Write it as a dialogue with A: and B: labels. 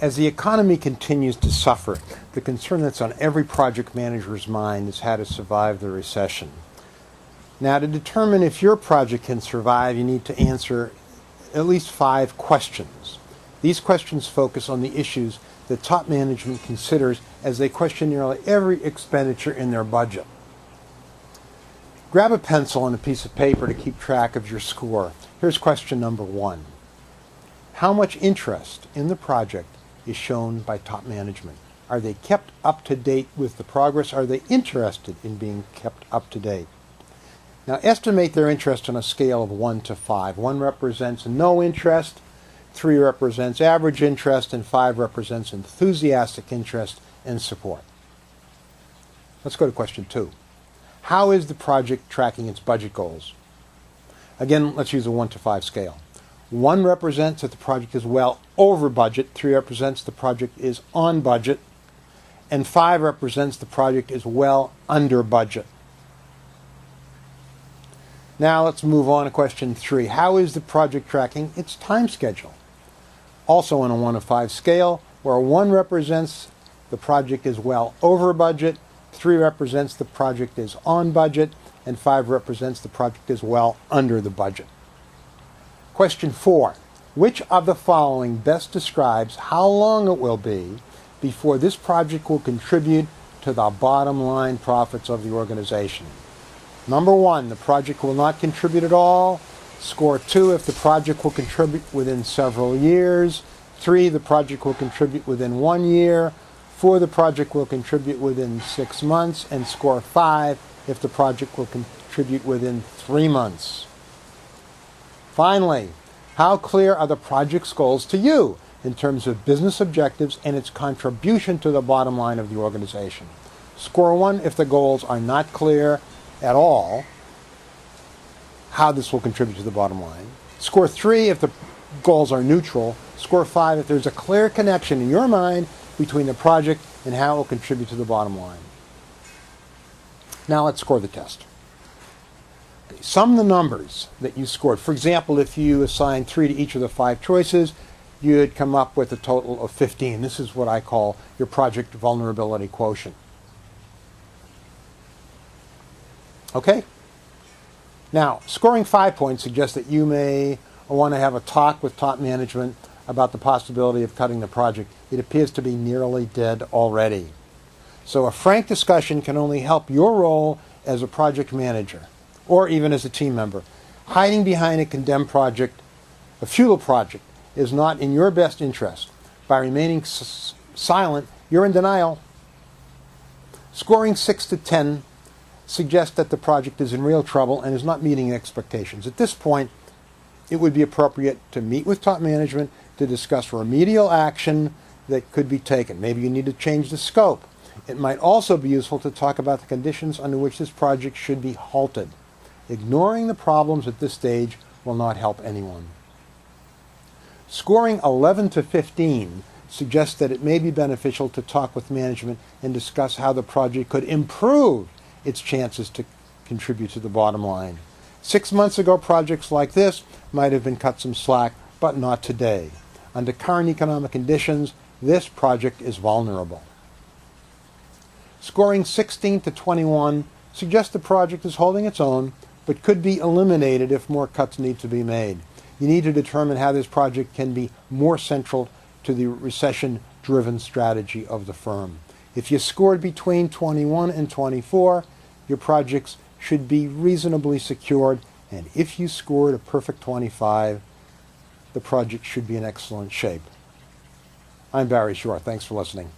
A: As the economy continues to suffer, the concern that's on every project manager's mind is how to survive the recession. Now, to determine if your project can survive, you need to answer at least 5 questions. These questions focus on the issues that top management considers as they question nearly every expenditure in their budget. Grab a pencil and a piece of paper to keep track of your score. Here's question number 1. How much interest in the project is shown by top management? Are they kept up to date with the progress? Are they interested in being kept up to date? Now, estimate their interest on a scale of 1 to 5. 1 represents no interest, 3 represents average interest, and 5 represents enthusiastic interest and support. Let's go to question 2. How is the project tracking its budget goals? Again, let's use a 1 to 5 scale. 1 represents that the project is well over budget, 3 represents the project is on budget, and 5 represents the project is well under budget. Now let's move on to question 3. How is the project tracking its time schedule? Also on a 1 to 5 scale, where 1 represents the project is well over budget, 3 represents the project is on budget, and 5 represents the project is well under the budget. Question 4. Which of the following best describes how long it will be before this project will contribute to the bottom line profits of the organization? Number 1, the project will not contribute at all. Score 2 if the project will contribute within several years. 3, the project will contribute within 1 year. 4, the project will contribute within 6 months. And score 5 if the project will contribute within 3 months. Finally, how clear are the project's goals to you in terms of business objectives and its contribution to the bottom line of the organization? Score 1 if the goals are not clear at all, how this will contribute to the bottom line. Score 3 if the goals are neutral. Score 5 if there's a clear connection in your mind between the project and how it will contribute to the bottom line. Now let's score the test. Sum the numbers that you scored. For example, if you assign 3 to each of the 5 choices, you'd come up with a total of 15. This is what I call your project vulnerability quotient. Okay? Now, scoring 5 points suggests that you may want to have a talk with top management about the possibility of cutting the project. It appears to be nearly dead already. So a frank discussion can only help your role as a project manager, or even as a team member. Hiding behind a condemned project, a futile project, is not in your best interest. By remaining silent, you're in denial. Scoring 6 to 10 suggests that the project is in real trouble and is not meeting expectations. At this point, it would be appropriate to meet with top management to discuss remedial action that could be taken. Maybe you need to change the scope. It might also be useful to talk about the conditions under which this project should be halted. Ignoring the problems at this stage will not help anyone. Scoring 11 to 15 suggests that it may be beneficial to talk with management and discuss how the project could improve its chances to contribute to the bottom line. 6 months ago, projects like this might have been cut some slack, but not today. Under current economic conditions, this project is vulnerable. Scoring 16 to 21 suggests the project is holding its own, but could be eliminated if more cuts need to be made. You need to determine how this project can be more central to the recession-driven strategy of the firm. If you scored between 21 and 24, your projects should be reasonably secured, and if you scored a perfect 25, the project should be in excellent shape. I'm Barry Shore. Thanks for listening.